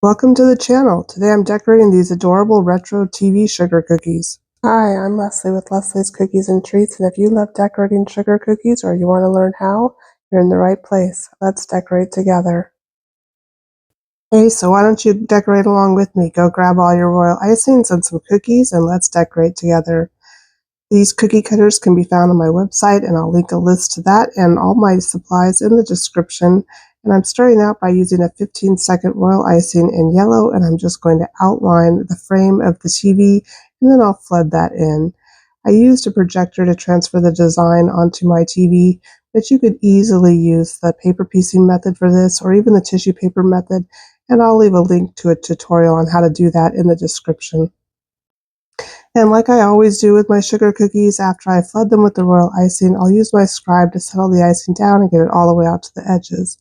Welcome to the channel. Today I'm decorating these adorable retro TV sugar cookies. Hi, I'm Leslie with Leslie's Cookies and Treats, and if you love decorating sugar cookies or you want to learn how, you're in the right place. Let's decorate together. Hey, so why don't you decorate along with me? Go grab all your royal icings and some cookies and let's decorate together. These cookie cutters can be found on my website, and I'll link a list to that and all my supplies in the description. And I'm starting out by using a 15-second royal icing in yellow, and I'm just going to outline the frame of the TV, and then I'll flood that in. I used a projector to transfer the design onto my TV, but you could easily use the paper piecing method for this, or even the tissue paper method, and I'll leave a link to a tutorial on how to do that in the description. And like I always do with my sugar cookies, after I flood them with the royal icing, I'll use my scribe to settle the icing down and get it all the way out to the edges.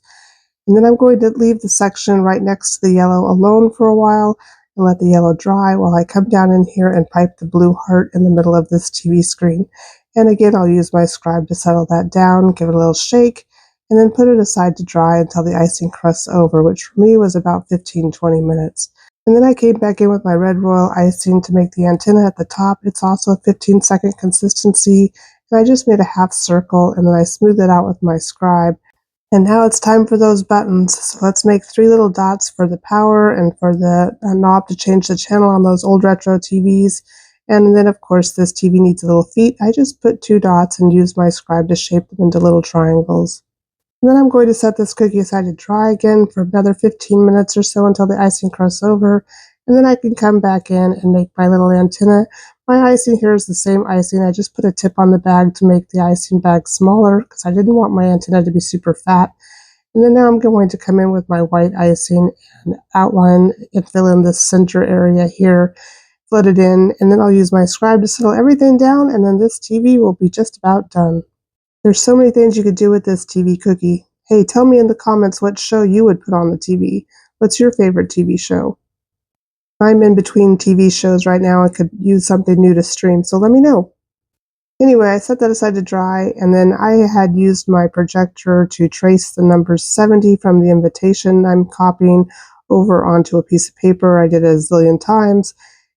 And then I'm going to leave the section right next to the yellow alone for a while and let the yellow dry while I come down in here and pipe the blue heart in the middle of this TV screen. And again, I'll use my scribe to settle that down, give it a little shake, and then put it aside to dry until the icing crusts over, which for me was about 15-20 minutes. And then I came back in with my red royal icing to make the antenna at the top. It's also a 15-second consistency, and I just made a half circle, and then I smoothed it out with my scribe. And now it's time for those buttons. So let's make 3 little dots for the power and for the knob to change the channel on those old retro TVs. And then, of course, this TV needs little feet. I just put 2 dots and used my scribe to shape them into little triangles. And then I'm going to set this cookie aside to dry again for another 15 minutes or so until the icing crusts over. And then I can come back in and make my little antenna. My icing here is the same icing. I just put a tip on the bag to make the icing bag smaller because I didn't want my antenna to be super fat. And then now I'm going to come in with my white icing and outline and fill in this center area here, flood it in, and then I'll use my scribe to settle everything down, and then this TV will be just about done. There's so many things you could do with this TV cookie. Hey, tell me in the comments what show you would put on the TV. What's your favorite TV show? I'm in between TV shows right now. I could use something new to stream, so let me know. Anyway, I set that aside to dry, and then I had used my projector to trace the number 70 from the invitation I'm copying over onto a piece of paper. I did it a zillion times.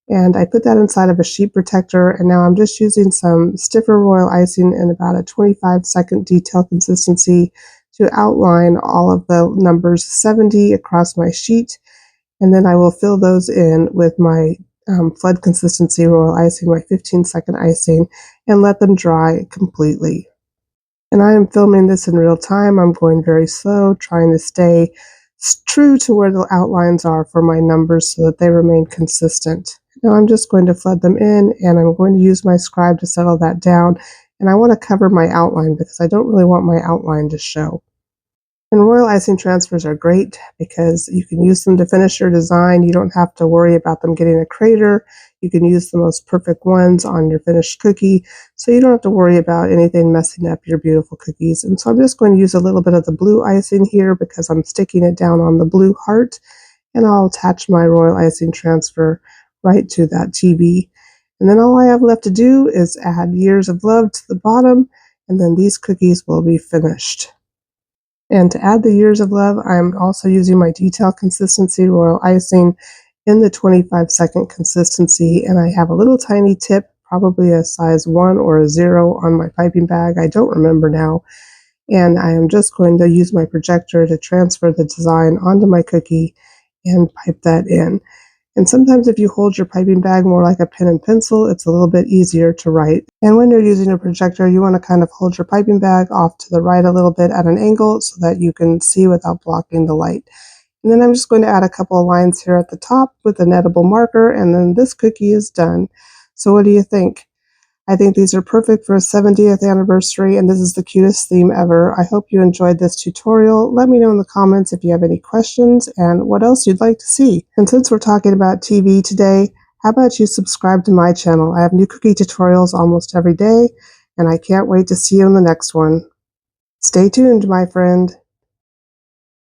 And I put that inside of a sheet protector, and now I'm just using some stiffer royal icing in about a 25-second detail consistency to outline all of the numbers 70 across my sheet, and then I will fill those in with my flood consistency royal icing, my 15-second icing, and let them dry completely. And I am filming this in real time. I'm going very slow, trying to stay true to where the outlines are for my numbers so that they remain consistent. Now I'm just going to flood them in, and I'm going to use my scribe to settle that down. And I want to cover my outline because I don't really want my outline to show. And royal icing transfers are great because you can use them to finish your design. You don't have to worry about them getting a crater. You can use the most perfect ones on your finished cookie, so you don't have to worry about anything messing up your beautiful cookies. And so I'm just going to use a little bit of the blue icing here because I'm sticking it down on the blue heart, and I'll attach my royal icing transfer right to that TV. And then all I have left to do is add Years of Love to the bottom, and then these cookies will be finished. And to add the Years of Love, I'm also using my detail consistency royal icing in the 25-second consistency, and I have a little tiny tip, probably a size 1 or a 0 on my piping bag. I don't remember now. And I am just going to use my projector to transfer the design onto my cookie and pipe that in. And sometimes if you hold your piping bag more like a pen and pencil, it's a little bit easier to write. And when you're using a projector, you want to kind of hold your piping bag off to the right a little bit at an angle so that you can see without blocking the light. And then I'm just going to add a couple of lines here at the top with an edible marker, and then this cookie is done. So what do you think? I think these are perfect for a 70th anniversary, and this is the cutest theme ever. I hope you enjoyed this tutorial. Let me know in the comments if you have any questions and what else you'd like to see. And since we're talking about TV today, how about you subscribe to my channel? I have new cookie tutorials almost every day, and I can't wait to see you in the next one. Stay tuned, my friend.